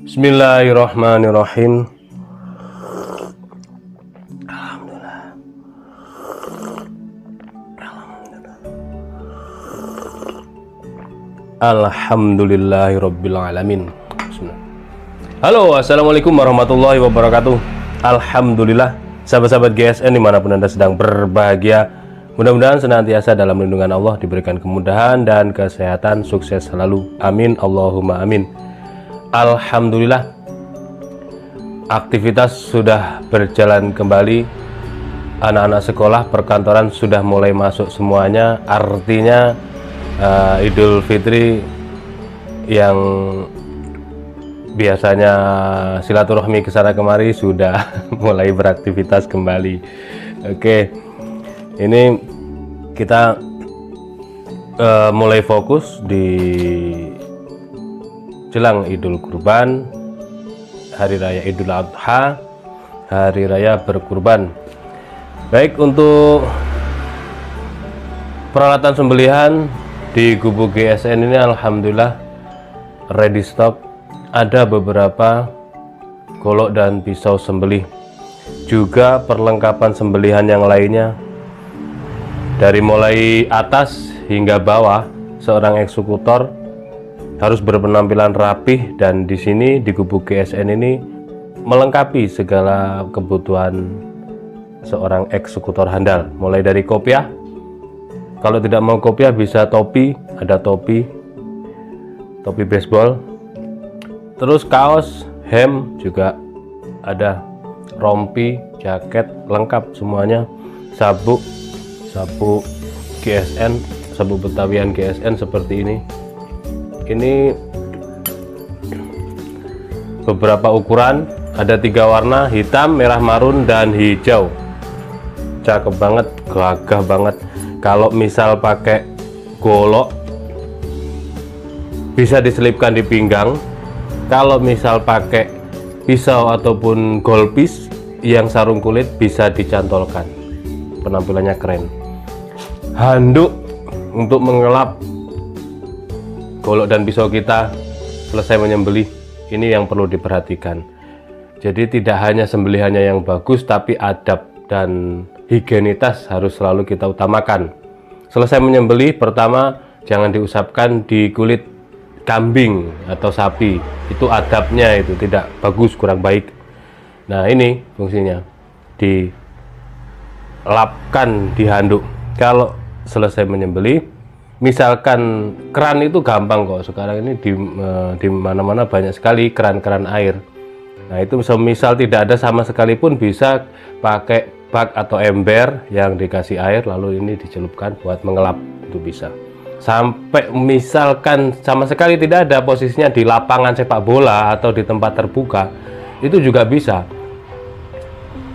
Bismillahirrahmanirrahim. Alhamdulillahirabbil alamin. Halo, assalamualaikum warahmatullahi wabarakatuh. Alhamdulillah, sahabat-sahabat GSN dimanapun Anda sedang berbahagia, mudah-mudahan senantiasa dalam lindungan Allah, diberikan kemudahan dan kesehatan, sukses selalu, amin Allahumma amin. Alhamdulillah, aktivitas sudah berjalan kembali. Anak-anak sekolah, perkantoran sudah mulai masuk semuanya. Artinya Idul Fitri yang biasanya silaturahmi kesana kemari sudah mulai beraktivitas kembali. Oke, ini kita mulai fokus di jelang Idul Kurban, Hari Raya Idul Adha, Hari Raya berkurban. Baik, untuk peralatan sembelihan di gubuk GSN ini alhamdulillah ready stock. Ada beberapa golok dan pisau sembelih, juga perlengkapan sembelihan yang lainnya. Dari mulai atas hingga bawah, seorang eksekutor harus berpenampilan rapih, dan di sini di gubuk GSN ini melengkapi segala kebutuhan seorang eksekutor handal, mulai dari kopiah. Kalau tidak mau kopiah bisa topi, ada topi baseball, terus kaos, hem juga ada, rompi, jaket, lengkap semuanya. Sabuk GSN, sabuk Betawian GSN seperti ini. Ini beberapa ukuran, ada 3 warna, hitam, merah marun, dan hijau. Cakep banget, gagah banget. Kalau misal pakai golok bisa diselipkan di pinggang. Kalau misal pakai pisau ataupun golpis yang sarung kulit bisa dicantolkan. Penampilannya keren. Handuk untuk mengelap golok dan pisau kita selesai menyembelih, ini yang perlu diperhatikan. Jadi tidak hanya sembelihannya yang bagus, tapi adab dan higienitas harus selalu kita utamakan. Selesai menyembelih, pertama jangan diusapkan di kulit kambing atau sapi, itu adabnya itu tidak bagus, kurang baik. Nah, ini fungsinya, dilapkan di handuk. Kalau selesai menyembelih, misalkan keran itu gampang kok, sekarang ini di mana-mana banyak sekali keran-keran air. Nah, itu misal tidak ada sama sekali pun bisa pakai bak atau ember yang dikasih air, lalu ini dicelupkan buat mengelap, itu bisa. Sampai misalkan sama sekali tidak ada, posisinya di lapangan sepak bola atau di tempat terbuka, itu juga bisa.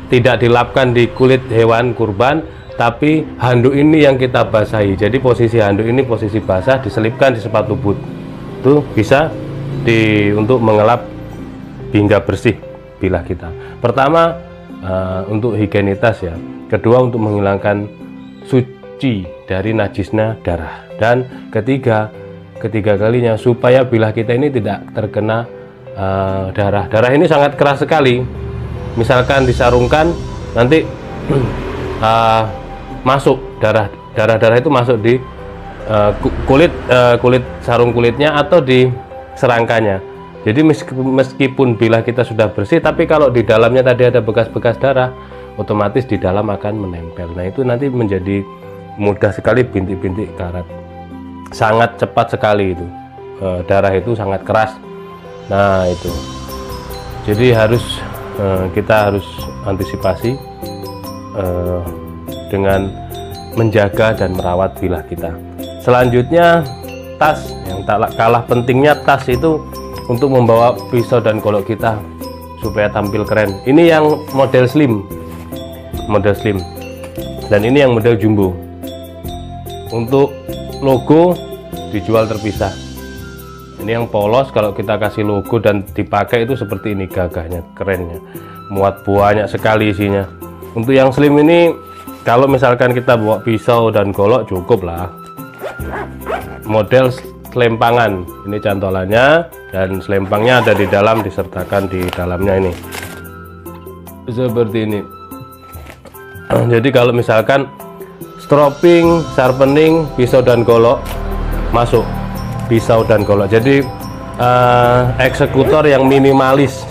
Tidak dilapkan di kulit hewan kurban, tapi handuk ini yang kita basahi. Jadi posisi handuk ini posisi basah, diselipkan di sepatu boot, itu bisa untuk mengelap hingga bersih bilah kita. Pertama, untuk higienitas ya. Kedua, untuk menghilangkan suci dari najisnya darah. Dan ketiga kalinya supaya bilah kita ini tidak terkena darah. Darah ini sangat keras sekali. Misalkan disarungkan, nanti masuk darah itu masuk di kulit sarung kulitnya atau di serangkanya. Jadi meskipun bilah kita sudah bersih, tapi kalau di dalamnya tadi ada bekas-bekas darah, otomatis di dalam akan menempel. Nah, itu nanti menjadi mudah sekali bintik-bintik karat. Sangat cepat sekali itu. Darah itu sangat keras. Nah, itu. Jadi kita harus antisipasi dengan menjaga dan merawat bilah kita. Selanjutnya, tas. Yang tak kalah pentingnya, tas itu untuk membawa pisau dan golok kita supaya tampil keren. Ini yang model slim, dan ini yang model jumbo. Untuk logo dijual terpisah. Ini yang polos, kalau kita kasih logo dan dipakai itu seperti ini, gagahnya, kerennya, muat banyak sekali isinya. Untuk yang slim ini, kalau misalkan kita bawa pisau dan golok cukup lah. Model selempangan. Ini cantolannya, dan selempangnya ada di dalam, disertakan di dalamnya ini seperti ini. Jadi kalau misalkan stropping, sharpening, pisau dan golok masuk, pisau dan golok. Jadi eksekutor yang minimalis,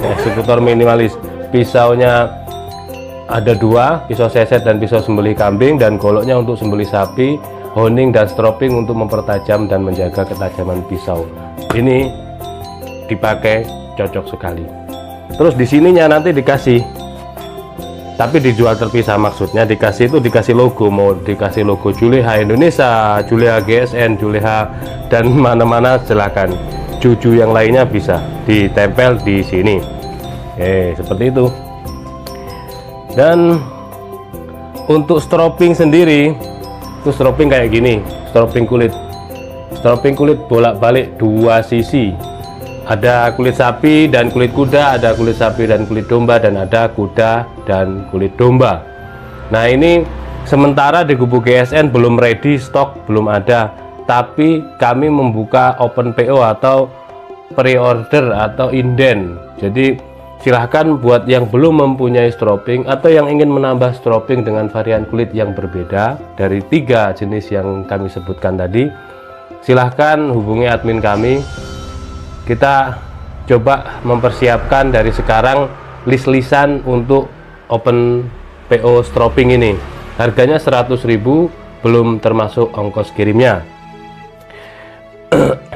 pisaunya ada 2, pisau seset dan pisau sembelih kambing, dan goloknya untuk sembelih sapi, honing dan stropping untuk mempertajam dan menjaga ketajaman pisau. Ini dipakai cocok sekali. Terus di sininya nanti dikasih, tapi dijual terpisah, maksudnya dikasih logo, mau dikasih logo Juleha Indonesia, Juleha GSN, Juleha dan mana-mana silakan. Cucu yang lainnya bisa ditempel di sini. Seperti itu. Dan untuk stropping sendiri itu stropping kayak gini, stropping kulit bolak-balik 2 sisi. Ada kulit sapi dan kulit kuda, ada kulit sapi dan kulit domba, dan ada kuda dan kulit domba. Nah, ini sementara di Gubuk GSN belum ready, stok belum ada. Tapi kami membuka open PO atau pre-order atau inden. Jadi silahkan buat yang belum mempunyai stropping atau yang ingin menambah stropping dengan varian kulit yang berbeda dari 3 jenis yang kami sebutkan tadi, silahkan hubungi admin kami. Kita coba mempersiapkan dari sekarang list-listan untuk open PO stropping ini. Harganya 100.000, belum termasuk ongkos kirimnya.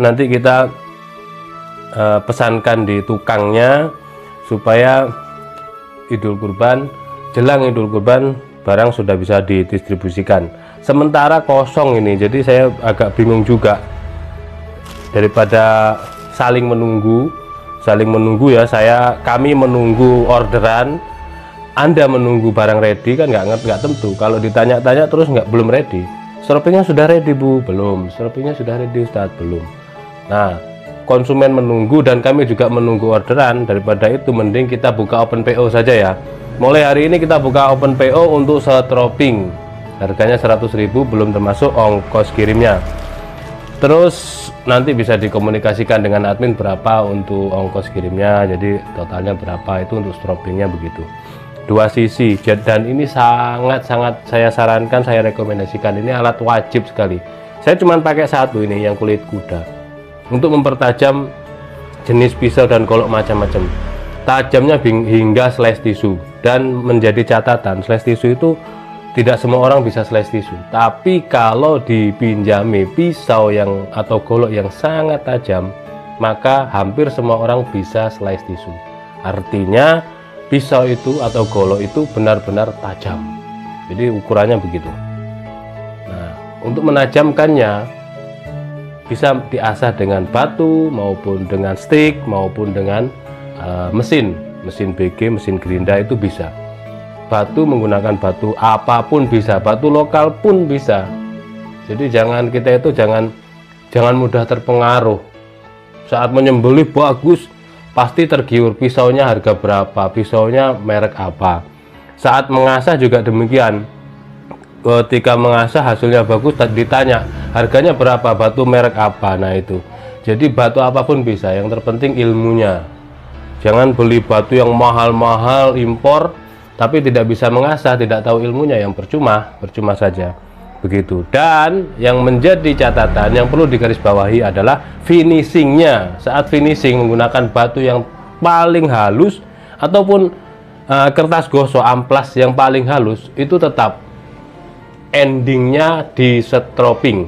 Nanti kita pesankan di tukangnya supaya jelang Idul Kurban barang sudah bisa didistribusikan. Sementara kosong ini, jadi saya agak bingung juga. Daripada saling menunggu ya, kami menunggu orderan, Anda menunggu barang ready, kan nggak tentu. Kalau ditanya-tanya terus belum ready. Stroppingnya sudah ready Bu? Belum. Stroppingnya sudah ready Ustadz? Belum. Nah, konsumen menunggu dan kami juga menunggu orderan. Daripada itu mending kita buka open PO saja ya. Mulai hari ini kita buka open PO untuk stropping. Harganya 100.000, belum termasuk ongkos kirimnya. Terus nanti bisa dikomunikasikan dengan admin berapa untuk ongkos kirimnya, jadi totalnya berapa itu untuk stroppingnya begitu. 2 sisi, dan ini sangat-sangat saya sarankan, saya rekomendasikan. Ini alat wajib sekali. Saya cuma pakai 1 ini, yang kulit kuda, untuk mempertajam jenis pisau dan golok macam-macam. Tajamnya hingga slash tisu. Dan menjadi catatan, slash tisu itu tidak semua orang bisa slash tisu. Tapi kalau dipinjami pisau atau golok yang sangat tajam, maka hampir semua orang bisa slice tisu. Artinya pisau itu atau golok itu benar-benar tajam. Jadi ukurannya begitu. Nah, untuk menajamkannya bisa diasah dengan batu maupun dengan stick maupun dengan mesin BG, mesin gerinda itu bisa. Batu, menggunakan batu apapun bisa, batu lokal pun bisa. Jadi jangan mudah terpengaruh. Saat menyembelih bagus, pasti tergiur pisaunya harga berapa, pisaunya merek apa. Saat mengasah juga demikian. Ketika mengasah hasilnya bagus, ditanya harganya berapa, batu merek apa. Nah itu. Jadi batu apapun bisa, yang terpenting ilmunya. Jangan beli batu yang mahal-mahal impor tapi tidak bisa mengasah, tidak tahu ilmunya, yang percuma saja. Begitu. Dan yang menjadi catatan yang perlu digarisbawahi adalah finishingnya. Saat finishing menggunakan batu yang paling halus ataupun kertas gosok amplas yang paling halus, itu tetap endingnya di stropping,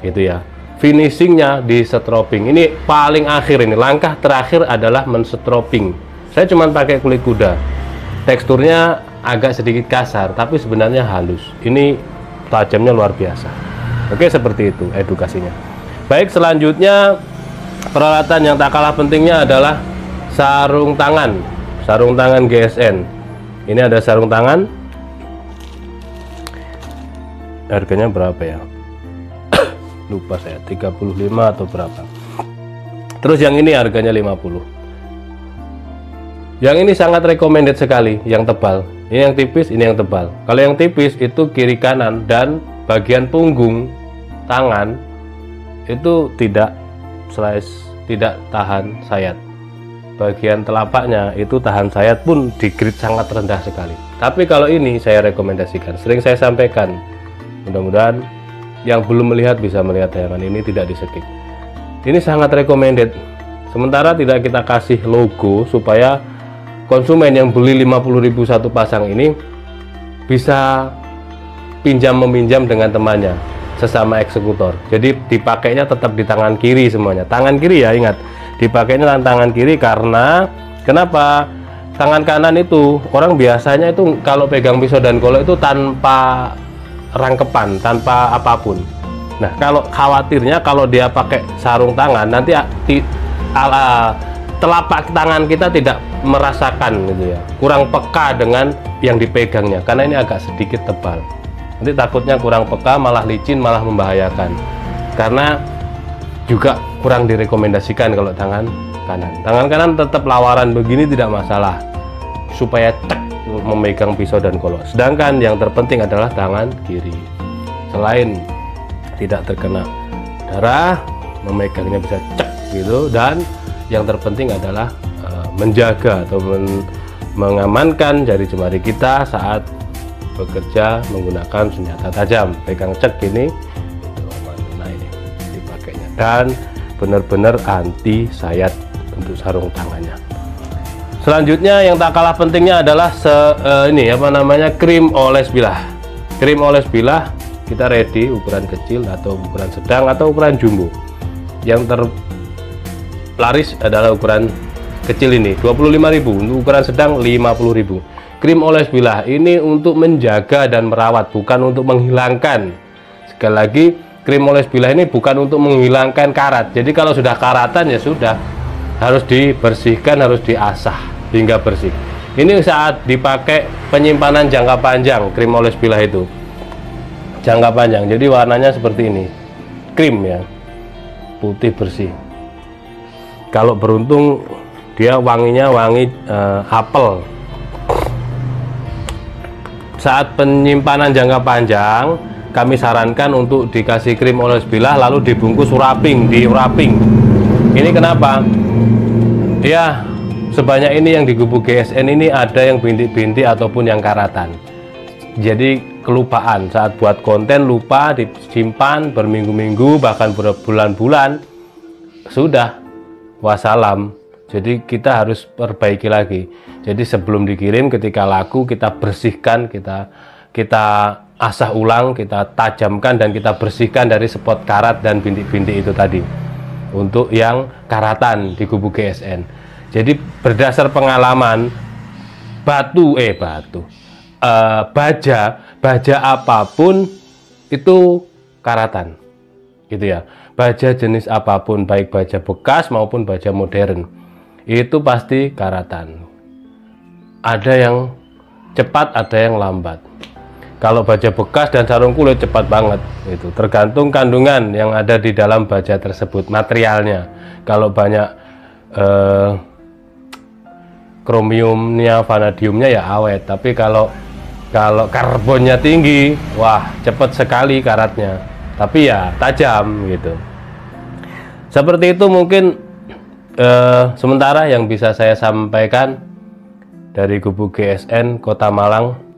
gitu ya. Finishingnya di stropping. Ini paling akhir, ini langkah terakhir adalah menstropping. Saya cuma pakai kulit kuda. Teksturnya agak sedikit kasar, tapi sebenarnya halus. Ini tajamnya luar biasa. Oke, seperti itu edukasinya. Baik, selanjutnya peralatan yang tak kalah pentingnya adalah sarung tangan. Sarung tangan GSN. Ini ada sarung tangan. Harganya berapa ya? Lupa saya, 35 atau berapa. Terus yang ini harganya 50. Yang ini sangat recommended sekali, yang tebal. Ini yang tipis, ini yang tebal. Kalau yang tipis itu kiri kanan dan bagian punggung tangan itu tidak slash tidak tahan sayat. Bagian telapaknya itu tahan sayat pun di grade sangat rendah sekali. Tapi kalau ini saya rekomendasikan, sering saya sampaikan, mudah-mudahan yang belum melihat bisa melihat tayangan ini, tidak di-skip. Ini sangat recommended. Sementara tidak kita kasih logo supaya konsumen yang beli 50.000 satu pasang ini bisa pinjam meminjam dengan temannya sesama eksekutor. Jadi dipakainya tetap di tangan kiri semuanya. Tangan kiri ya, ingat, dipakainya tangan kiri karena kenapa? Tangan kanan itu orang biasanya itu kalau pegang pisau dan golok itu tanpa rangkepan, tanpa apapun. Nah, kalau khawatirnya kalau dia pakai sarung tangan nanti telapak tangan kita tidak merasakan gitu ya, kurang peka dengan yang dipegangnya karena ini agak sedikit tebal. Nanti takutnya kurang peka, malah licin, malah membahayakan. Karena juga kurang direkomendasikan kalau tangan kanan. Tangan kanan tetap lawaran begini tidak masalah, supaya cek memegang pisau dan golok. Sedangkan yang terpenting adalah tangan kiri. Selain tidak terkena darah, memegangnya bisa cek gitu, dan yang terpenting adalah menjaga atau mengamankan jari jemari kita saat bekerja menggunakan senjata tajam. Pegang cek ini, nah ini dipakainya, dan benar-benar anti sayat untuk sarung tangannya. Selanjutnya yang tak kalah pentingnya adalah ini apa namanya, krim oles bilah. Krim oles bilah kita ready ukuran kecil atau ukuran sedang atau ukuran jumbo. Yang terlaris adalah ukuran kecil ini 25.000, untuk ukuran sedang 50.000. Krim oles bilah ini untuk menjaga dan merawat, bukan untuk menghilangkan. Sekali lagi, krim oles bilah ini bukan untuk menghilangkan karat. Jadi kalau sudah karatan ya sudah, harus dibersihkan, harus diasah hingga bersih. Ini saat dipakai penyimpanan jangka panjang, krim oles bilah itu jangka panjang. Jadi warnanya seperti ini, krim ya, putih bersih. Kalau beruntung dia wanginya wangi apel. Saat penyimpanan jangka panjang, kami sarankan untuk dikasih krim oles bilah lalu dibungkus wrapping, di wrapping. Ini kenapa? Ya, sebanyak ini yang di gubuk GSN ini ada yang bintik-bintik ataupun yang karatan. Jadi kelupaan, saat buat konten lupa disimpan berminggu-minggu bahkan berbulan-bulan, sudah wassalam. Jadi kita harus perbaiki lagi. Jadi sebelum dikirim, ketika laku kita bersihkan, kita asah ulang, kita tajamkan dan kita bersihkan dari spot karat dan bintik-bintik itu tadi. Untuk yang karatan di gubuk GSN. Jadi berdasar pengalaman, baja apapun itu karatan, gitu ya. Baja jenis apapun, baik baja bekas maupun baja modern, itu pasti karatan. Ada yang cepat, ada yang lambat. Kalau baja bekas dan sarung kulit cepat banget, itu tergantung kandungan yang ada di dalam baja tersebut, materialnya. Kalau banyak kromiumnya, vanadiumnya ya awet. Tapi kalau karbonnya tinggi, wah cepat sekali karatnya. Tapi ya tajam gitu. Seperti itu mungkin sementara yang bisa saya sampaikan dari gubuk GSN Kota Malang.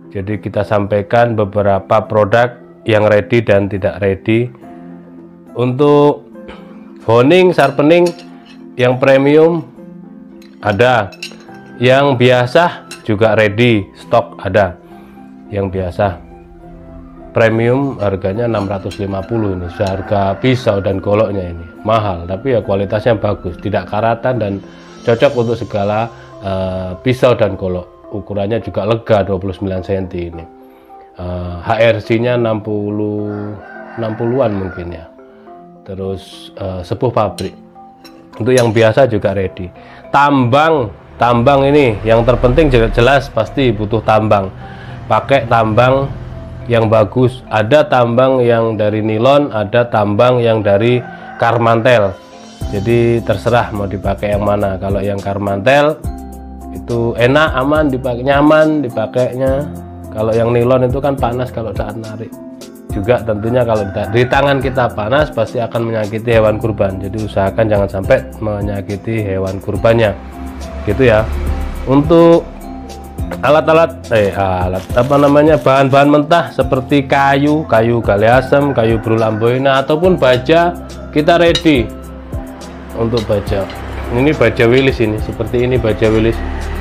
Jadi kita sampaikan beberapa produk yang ready dan tidak ready. Untuk honing, sharpening yang premium ada, yang biasa juga ready, stok ada. Yang biasa premium harganya 650, ini seharga pisau dan goloknya. Ini mahal tapi ya kualitasnya bagus, tidak karatan dan cocok untuk segala pisau dan golok. Ukurannya juga lega, 29 cm ini. HRC nya 60-an mungkin ya. Terus sepuh pabrik. Untuk yang biasa juga ready. Tambang ini yang terpenting jelas pasti butuh tambang. Pakai tambang yang bagus. Ada tambang yang dari nilon, ada tambang yang dari karmantel. Jadi terserah mau dipakai yang mana. Kalau yang karmantel itu enak, aman dipakai, nyaman dipakainya. Kalau yang nilon itu kan panas kalau saat narik. juga tentunya kalau di tangan kita panas pasti akan menyakiti hewan kurban. Jadi usahakan jangan sampai menyakiti hewan kurbannya gitu ya. Untuk alat bahan-bahan mentah seperti kayu gali asem, kayu berulamboina ataupun baja, kita ready untuk baja. Ini baja wilis, ini seperti ini baja wilis.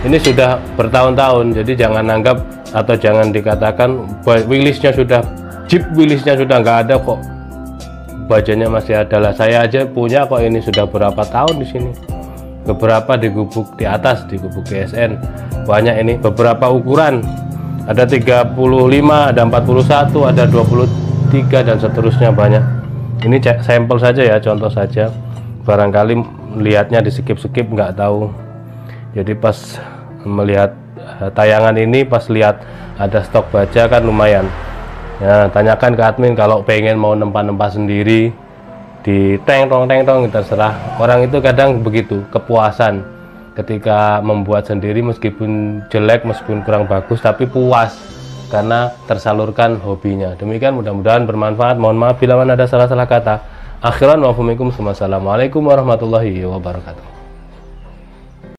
Ini sudah bertahun-tahun, jadi jangan anggap atau jangan dikatakan wilisnya sudah jeep wilisnya sudah nggak ada kok, bajanya masih ada. Lah saya aja punya kok, ini sudah berapa tahun di sini. Beberapa di gubuk di atas, di gubuk DSN banyak ini, beberapa ukuran, ada 35, ada 41, ada 23 dan seterusnya banyak. Ini sampel saja ya, contoh saja, barangkali lihatnya di skip nggak tahu. Jadi pas melihat tayangan ini, pas lihat ada stok baja kan lumayan ya, tanyakan ke admin kalau pengen mau nempa-nempa sendiri di tong terserah. Orang itu kadang begitu, kepuasan ketika membuat sendiri, meskipun jelek, meskipun kurang bagus, tapi puas karena tersalurkan hobinya. Demikian, mudah-mudahan bermanfaat. Mohon maaf bila mana ada salah-salah kata. Akhiran wa assalamualaikum warahmatullahi wabarakatuh.